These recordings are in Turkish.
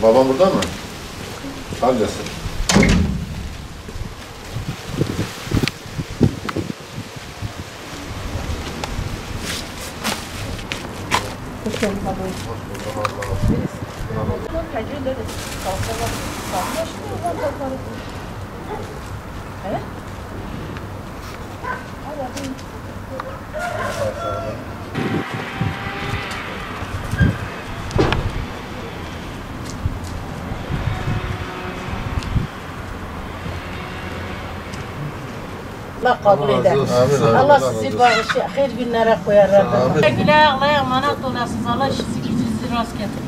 Babam burada mı? Al gelsin. Hoş geldin babam. Allah kabul eder. Allah sizi bağışı, hayır günlere koyar Rabbim. Güle Allah'a emanet olasınız. Allah sizi gücünüzü rast getirir.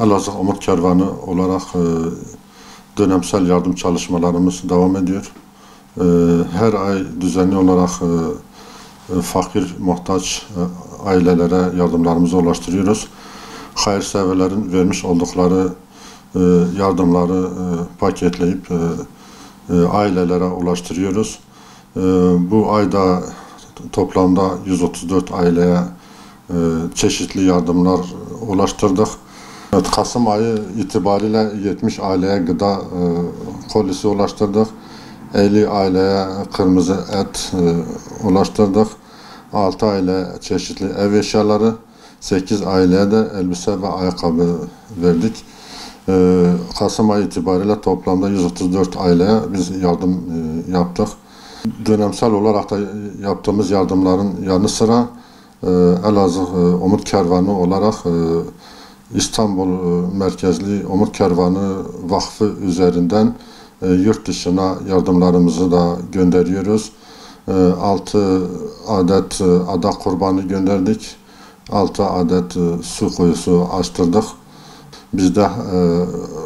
Elazığ Umut Kervanı olarak dönemsel yardım çalışmalarımız devam ediyor. Her ay düzenli olarak fakir, muhtaç ailelere yardımlarımızı ulaştırıyoruz. Hayırseverlerin vermiş oldukları yardımları paketleyip ailelere ulaştırıyoruz. Bu ayda toplamda 134 aileye çeşitli yardımlar ulaştırdık. Evet, Kasım ayı itibariyle 70 aileye gıda kolisi ulaştırdık. 50 aileye kırmızı et ulaştırdık. 6 aile çeşitli ev eşyaları, 8 aileye de elbise ve ayakkabı verdik. Kasım ayı itibariyle toplamda 134 aileye biz yardım yaptık. Dönemsel olarak da yaptığımız yardımların yanı sıra Elazığ Umut Kervanı olarak İstanbul merkezli Umut Kervanı Vakfı üzerinden yurt dışına yardımlarımızı da gönderiyoruz. 6 adet adak kurbanı gönderdik. 6 adet su kuyusu açtırdık. Bizde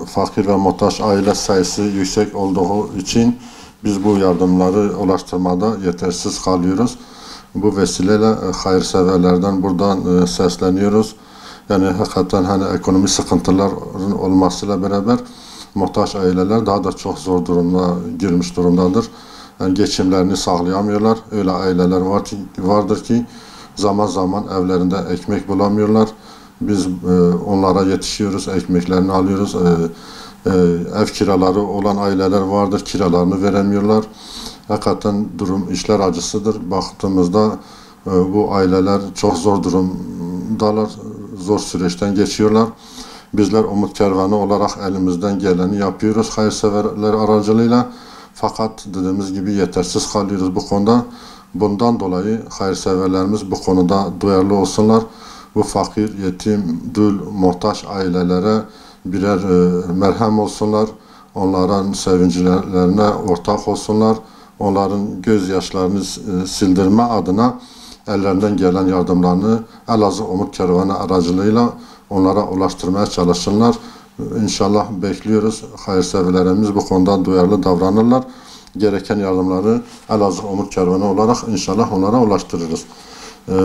fakir ve muhtaç aile sayısı yüksek olduğu için biz bu yardımları ulaştırmada yetersiz kalıyoruz. Bu vesileyle hayırseverlerden buradan sesleniyoruz. Yani hakikaten hani ekonomi sıkıntıların olmasıyla beraber muhtaç aileler daha da çok zor durumda girmiş durumdadır. Yani geçimlerini sağlayamıyorlar. Öyle aileler vardır ki zaman zaman evlerinde ekmek bulamıyorlar. Biz onlara yetişiyoruz, ekmeklerini alıyoruz. Ev kiraları olan aileler vardır, kiralarını veremiyorlar. Hakikaten durum, işler acısıdır. Baktığımızda bu aileler çok zor durumdalar, zor süreçten geçiyorlar. Bizler Umut Kervanı olarak elimizden geleni yapıyoruz hayırseverler aracılığıyla. Fakat dediğimiz gibi yetersiz kalıyoruz bu konuda. Bundan dolayı hayırseverlerimiz bu konuda duyarlı olsunlar. Bu fakir, yetim, dul, muhtaç ailelere birer merhem olsunlar. Onların sevinçlerine ortak olsunlar. Onların gözyaşlarını sildirme adına ellerinden gelen yardımlarını Elazığ Umut Kervanı aracılığıyla onlara ulaştırmaya çalışsınlar. İnşallah bekliyoruz. Hayırseverlerimiz bu konuda duyarlı davranırlar. Gereken yardımları Elazığ Umut Kervanı olarak inşallah onlara ulaştırırız.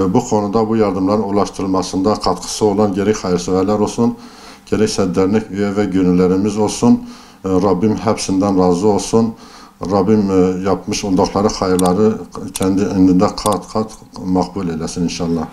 Bu konuda bu yardımların ulaştırılmasında katkısı olan gerek hayırseverler olsun, gerekse dernek üye ve gönüllerimiz olsun. Rabbim hepsinden razı olsun. Rabbim yapmış oldukları hayırları kendi elinde kat kat makbul eylesin inşallah.